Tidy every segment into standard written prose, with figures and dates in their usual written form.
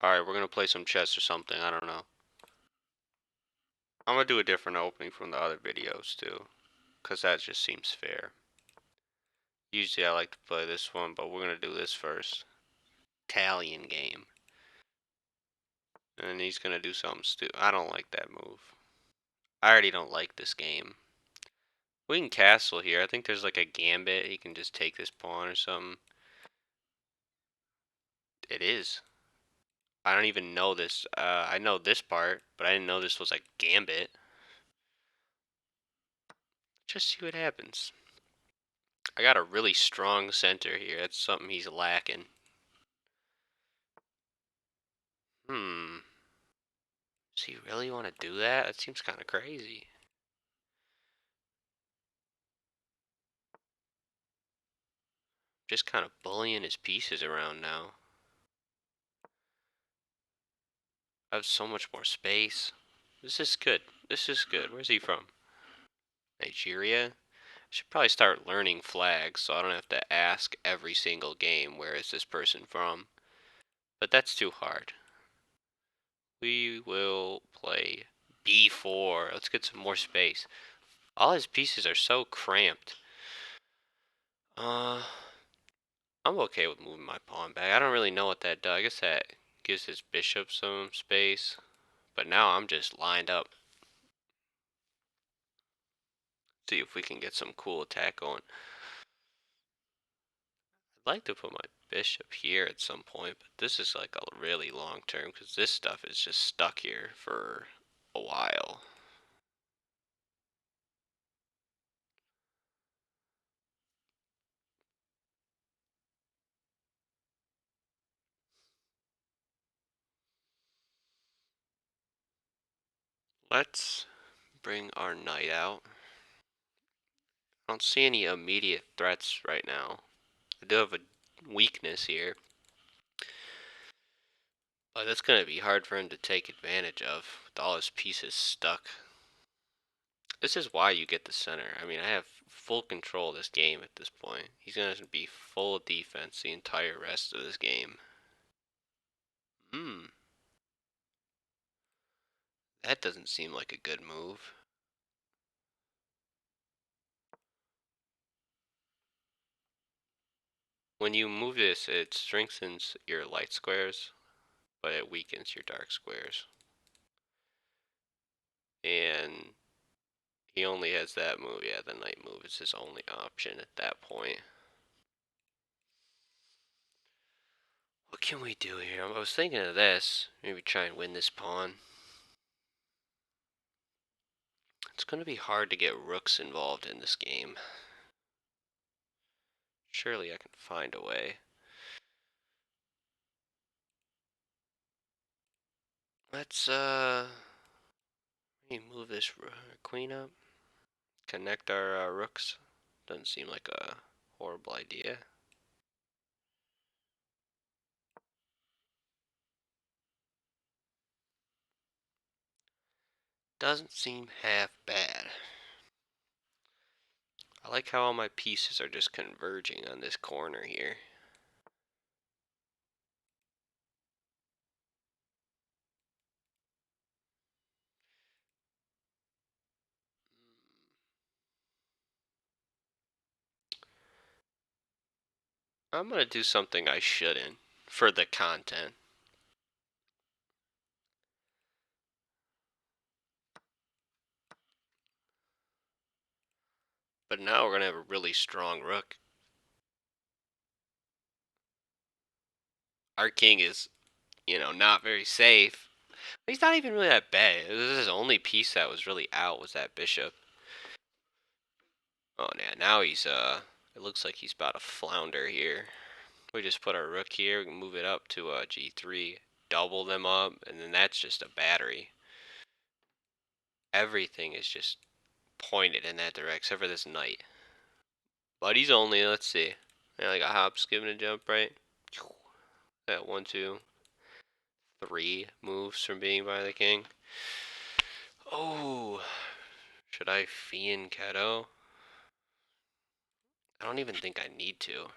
Alright, we're gonna play some chess or something, I don't know. I'm gonna do a different opening from the other videos too, because that just seems fair. Usually I like to play this one, but we're gonna do this first. Italian game. And he's gonna do something stupid. I don't like that move. I already don't like this game. We can castle here. I think there's like a gambit. He can just take this pawn or something. It is. I don't even know this. I know this part, but I didn't know this was a gambit. Just see what happens. I got a really strong center here. That's something he's lacking. Hmm. Does he really want to do that? That seems kind of crazy. Just kind of bullying his pieces around now. I have so much more space. This is good. This is good. Where's he from? Nigeria? I should probably start learning flags so I don't have to ask every single game where is this person from. But that's too hard. We will play b4. Let's get some more space. All his pieces are so cramped. Uh, I'm okay with moving my pawn back. I don't really know what that does. I guess that gives his bishop some space. But now I'm just lined up. See if we can get some cool attack going. I'd like to put my bishop here at some point, but this is like a really long term because this stuff is just stuck here for a while. Let's bring our knight out. I don't see any immediate threats right now. I do have a weakness here, but that's going to be hard for him to take advantage of with all his pieces stuck. This is why you get the center. I mean, I have full control of this game at this point. He's going to be full defense the entire rest of this game. Hmm, that doesn't seem like a good move. When you move this, it strengthens your light squares, but it weakens your dark squares. And he only has that move. Yeah, the knight move is his only option at that point. What can we do here? I was thinking of this. Maybe try and win this pawn. It's going to be hard to get rooks involved in this game. Surely I can find a way. Let's move this queen up. Connect our rooks. Doesn't seem like a horrible idea. Doesn't seem half bad. I like how all my pieces are just converging on this corner here. I'm gonna do something I shouldn't for the content. But now we're gonna have a really strong rook. Our king is, not very safe. He's not even really that bad. This is his only piece that was really out was that bishop. Oh yeah, now he's it looks like he's about to flounder here. We just put our rook here, we can move it up to g3, double them up, and then that's just a battery. Everything is just pointed in that direction, except for this knight. But he's only, let's see, like a hop, skip, and a jump, right? That 1, 2, 3 moves from being by the king. Oh, should I fiend Keto? I don't even think I need to.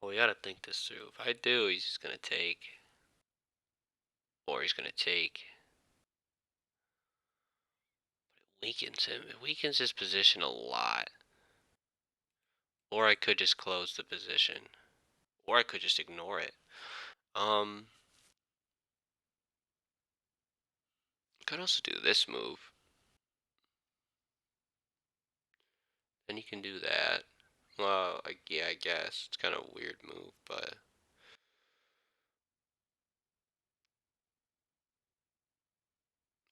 Well, we gotta think this through. If I do, he's just gonna take, or he's gonna take. Weakens him. It weakens his position a lot. Or I could just close the position. Or I could just ignore it. Um, could also do this move. Then you can do that. Well, yeah, I guess. It's kind of a weird move, but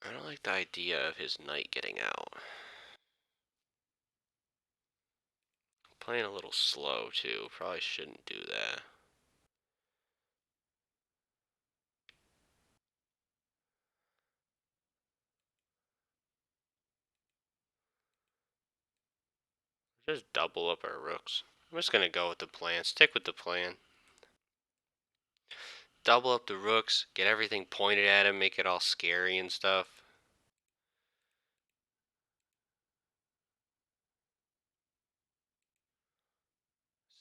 I don't like the idea of his knight getting out. Playing a little slow, too. Probably shouldn't do that. Just double up our rooks. I'm just gonna go with the plan. Stick with the plan. Double up the rooks. Get everything pointed at him. Make it all scary and stuff.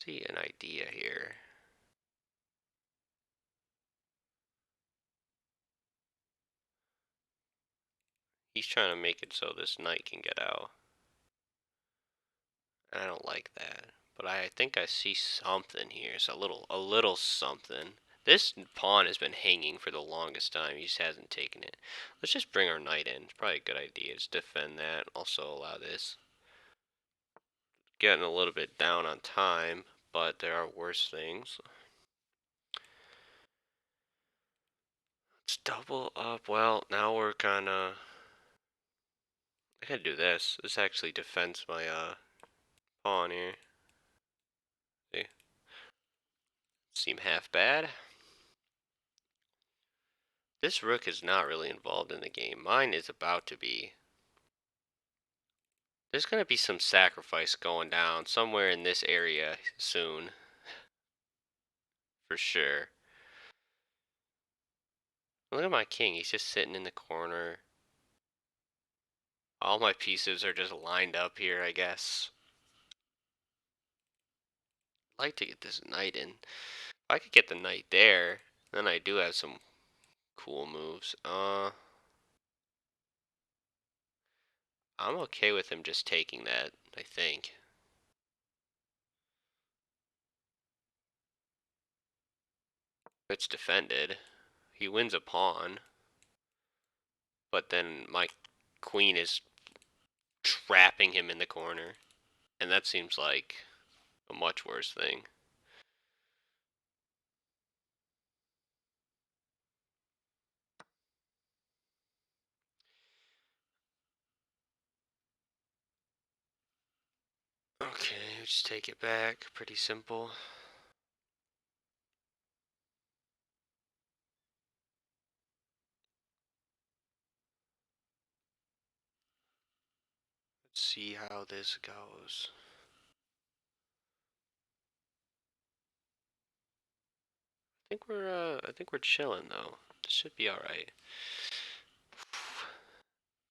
See an idea here. He's trying to make it so this knight can get out. I don't like that. But I think I see something here. It's a little something. This pawn has been hanging for the longest time. He just hasn't taken it. Let's just bring our knight in. It's probably a good idea. Just defend that. Also allow this. Getting a little bit down on time, but there are worse things. Let's double up. Well, now we're kinda... I gotta do this. This actually defends my pawn here. See? Seem half bad. This rook is not really involved in the game. Mine is about to be. There's going to be some sacrifice going down somewhere in this area soon. For sure. Look at my king. He's just sitting in the corner. All my pieces are just lined up here, I guess. I'd like to get this knight in. If I could get the knight there, then I do have some cool moves. I'm okay with him just taking that, I think. It's defended. He wins a pawn. But then my queen is trapping him in the corner. And that seems like a much worse thing. Okay, just take it back. Pretty simple. Let's see how this goes. I think we're chilling though. This should be all right.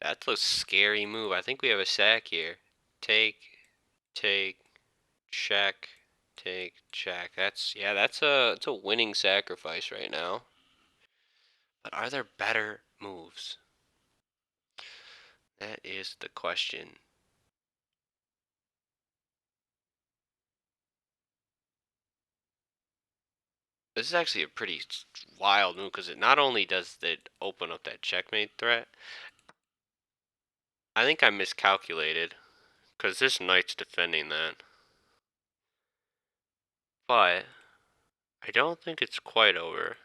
That's a scary move. I think we have a sack here. Take, take, check, take, check. That's a winning sacrifice right now. But are there better moves? That is the question. This is actually a pretty wild move because it not only does it open up that checkmate threat, I think I miscalculated because this knight's defending that. But I don't think it's quite over.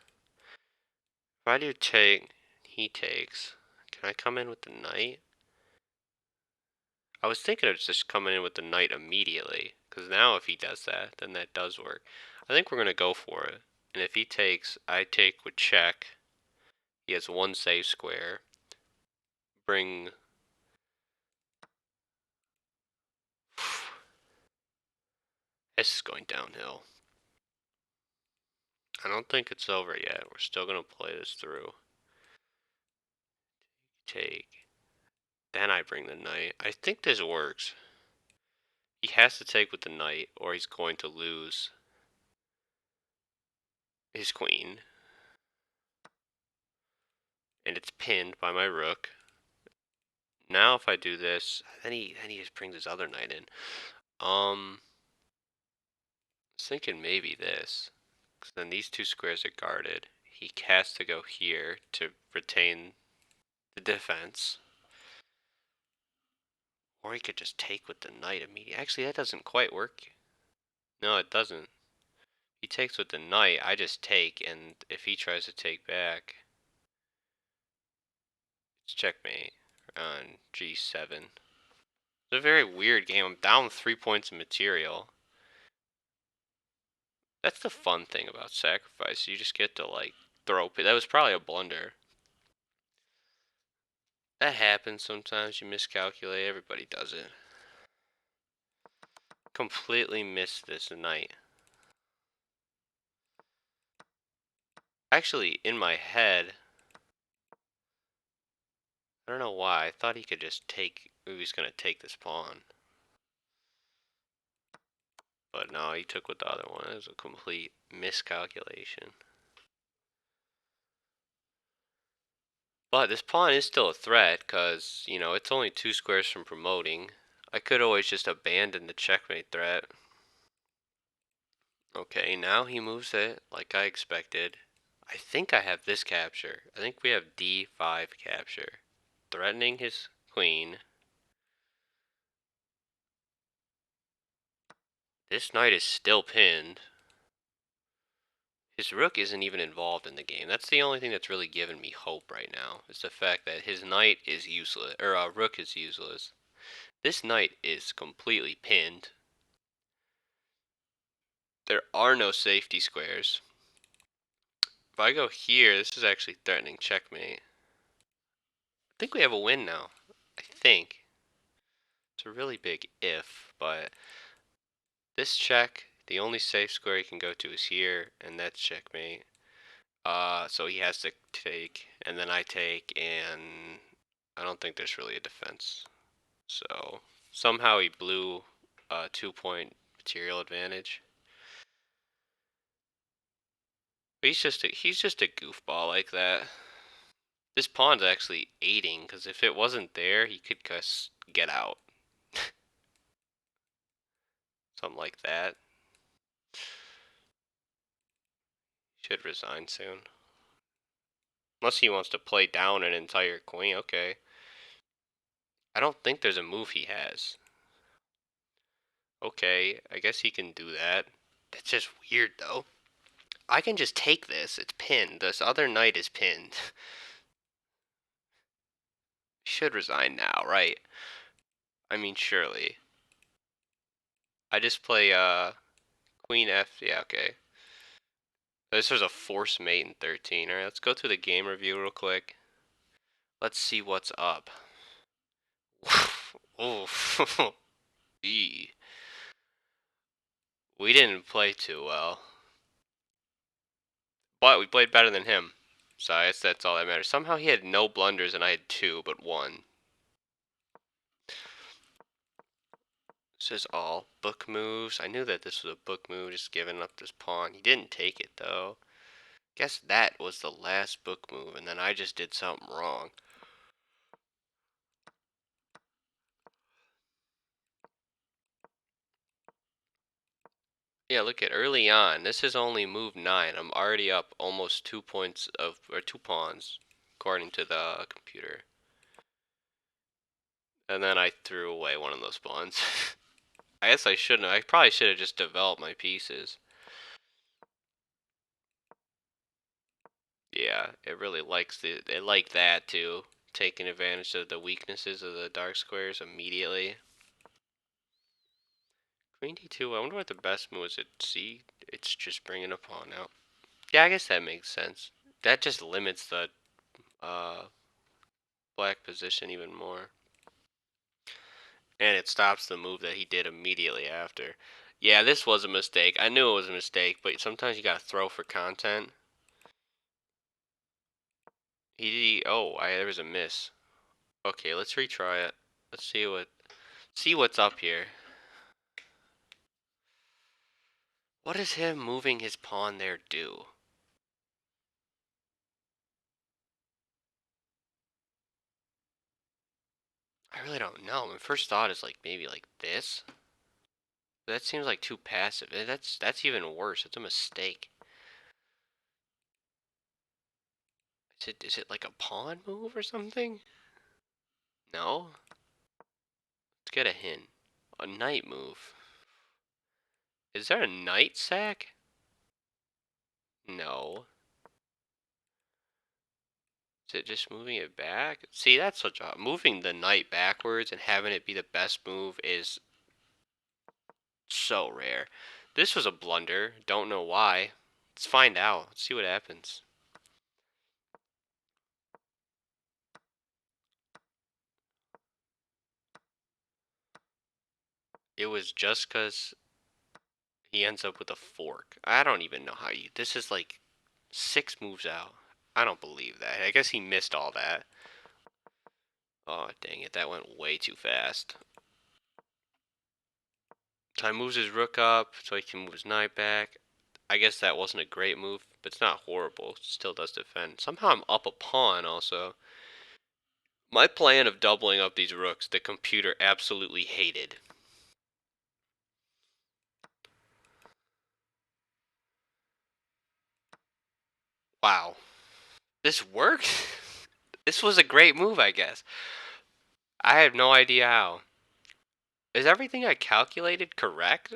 If I do take, he takes. Can I come in with the knight? I was thinking of just coming in with the knight immediately because now if he does that, then that does work. I think we're going to go for it. And if he takes, I take with check. He has one save square. Bring. This is going downhill. I don't think it's over yet. We're still going to play this through. Take. Then I bring the knight. I think this works. He has to take with the knight or he's going to lose. his queen. And it's pinned by my rook. Now if I do this, then he just brings his other knight in. I was thinking maybe this. 'Cause then these two squares are guarded. He has to go here to retain the defense. Or he could just take with the knight immediately. Actually, that doesn't quite work. No, it doesn't. He takes with the knight, I just take, and if he tries to take back, it's checkmate on g7. It's a very weird game. I'm down 3 points of material. That's the fun thing about sacrifice. You just get to, like, throw. That was probably a blunder. That happens sometimes. You miscalculate. Everybody does it. Completely missed this knight. Actually, in my head, I don't know why. I thought he could just take. He was going to take this pawn. But no, he took with the other one. It was a complete miscalculation. But this pawn is still a threat because, you know, it's only 2 squares from promoting. I could always just abandon the checkmate threat. Okay, now he moves it like I expected. I think I have this capture. I think we have d5 capture. Threatening his queen. This knight is still pinned. His rook isn't even involved in the game. That's the only thing that's really given me hope right now, is the fact that his knight is useless, or rook is useless. This knight is completely pinned. There are no safety squares. If I go here, this is actually threatening checkmate. I think we have a win now. I think. It's a really big if, but this check, the only safe square he can go to is here, and that's checkmate. So he has to take, and then I take, and I don't think there's really a defense. So somehow he blew a 2-point material advantage. But he's just a goofball like that. This pawn's actually aiding, because if it wasn't there, he could just get out. Something like that. Should resign soon. Unless he wants to play down an entire queen, okay. I don't think there's a move he has. Okay, I guess he can do that. That's just weird, though. I can just take this. It's pinned. This other knight is pinned. Should resign now, right? I mean, surely. I just play, Queen F. Yeah, okay. This was a force mate in 13. Alright, let's go through the game review real quick. Let's see what's up. Oh, we didn't play too well. But we played better than him. So I guess that's all that matters. Somehow he had no blunders and I had 2, but 1. This is all book moves. I knew that this was a book move, just giving up this pawn. He didn't take it, though. Guess that was the last book move, and then I just did something wrong. Yeah, look at early on. This is only move 9. I'm already up almost 2 points of, or 2 pawns, according to the computer. And then I threw away one of those pawns. I guess I shouldn't. I probably should have just developed my pieces. Yeah, it really likes it like that too, taking advantage of the weaknesses of the dark squares immediately. Queen d2. I wonder what the best move is. At c. It's just bringing a pawn out. Yeah, I guess that makes sense. That just limits the uh, black position even more. And it stops the move that he did immediately after. Yeah, this was a mistake. I knew it was a mistake, but sometimes you gotta throw for content. There was a miss. Okay, let's retry it. Let's see what's up here. What does him moving his pawn there do? I really don't know. My first thought is like maybe like this. That seems like too passive. That's even worse. It's a mistake. Is it like a pawn move or something? No? Let's get a hint. A knight move. Is there a knight sack? No. Is it just moving it back? See, that's such a moving the knight backwards and having it be the best move is so rare. This was a blunder. Don't know why. Let's find out. Let's see what happens. It was just because he ends up with a fork. I don't even know how you. This is like 6 moves out. I don't believe that. I guess he missed all that. Oh, dang it. That went way too fast. So he moves his rook up so he can move his knight back. I guess that wasn't a great move, but it's not horrible. It still does defend. Somehow I'm up a pawn also. My plan of doubling up these rooks, the computer absolutely hated. Wow. This worked? This was a great move, I guess. I have no idea how. Is everything I calculated correct?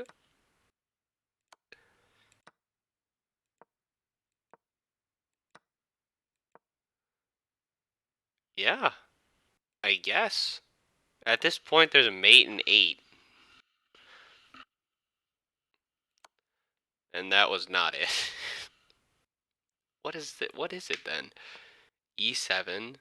Yeah, I guess. At this point, there's a mate and 8. And that was not it. What is it? What is it then? E7.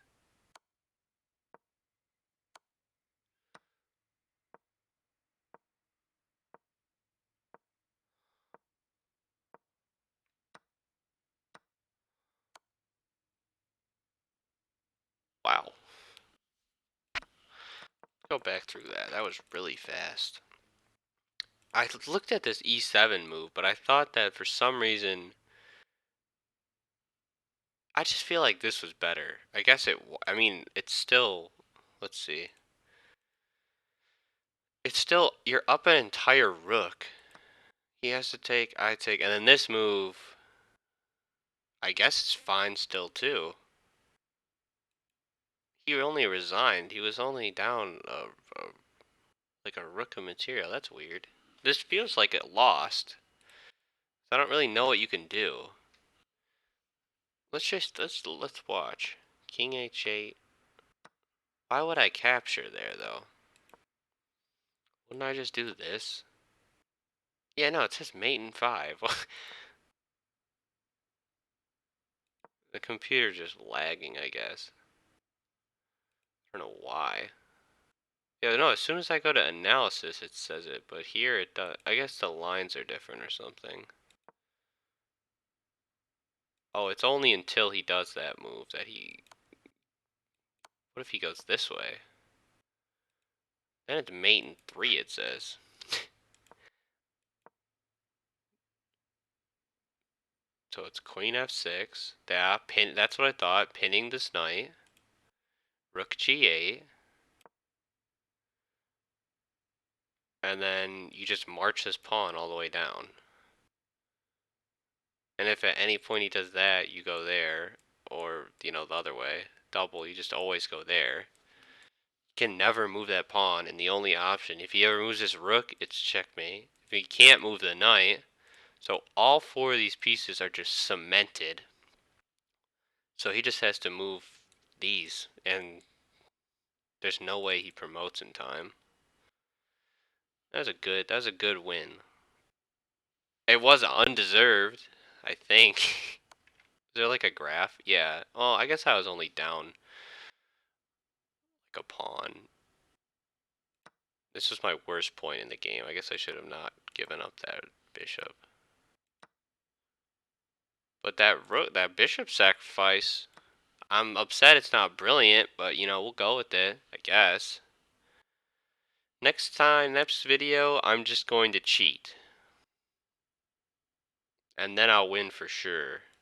Wow. Go back through that. That was really fast. I looked at this E7 move, but I thought that for some reason, I just feel like this was better. I guess I mean, it's still, let's see. It's still, you're up an entire rook. He has to take, I take, and then this move, I guess it's fine still too. He only resigned. He was only down like a rook of material. That's weird. This feels like it lost. I don't really know what you can do. Let's watch. King H8. Why would I capture there though? Wouldn't I just do this? Yeah, no, it says mate in 5. The computer just lagging, I guess. I don't know why. Yeah, no, as soon as I go to analysis, it says it, but here it does. I guess the lines are different or something. Oh, it's only until he does that move that he. What if he goes this way? Then it's mate in 3, it says. So it's queen f6. That's what I thought. Pinning this knight. Rook g8. And then you just march this pawn all the way down. And if at any point he does that, you go there, or, the other way, double, you just always go there. You can never move that pawn, and the only option, if he ever moves this rook, it's checkmate. If he can't move the knight, so all 4 of these pieces are just cemented. So he just has to move these, and there's no way he promotes in time. That was a good win. It was undeserved, I think. Is there like a graph? Yeah. Oh, I guess I was only down like a pawn. This was my worst point in the game. I guess I should have not given up that bishop. But that bishop sacrifice, I'm upset it's not brilliant, but we'll go with it, I guess. Next video, I'm just going to cheat. And then I'll win for sure.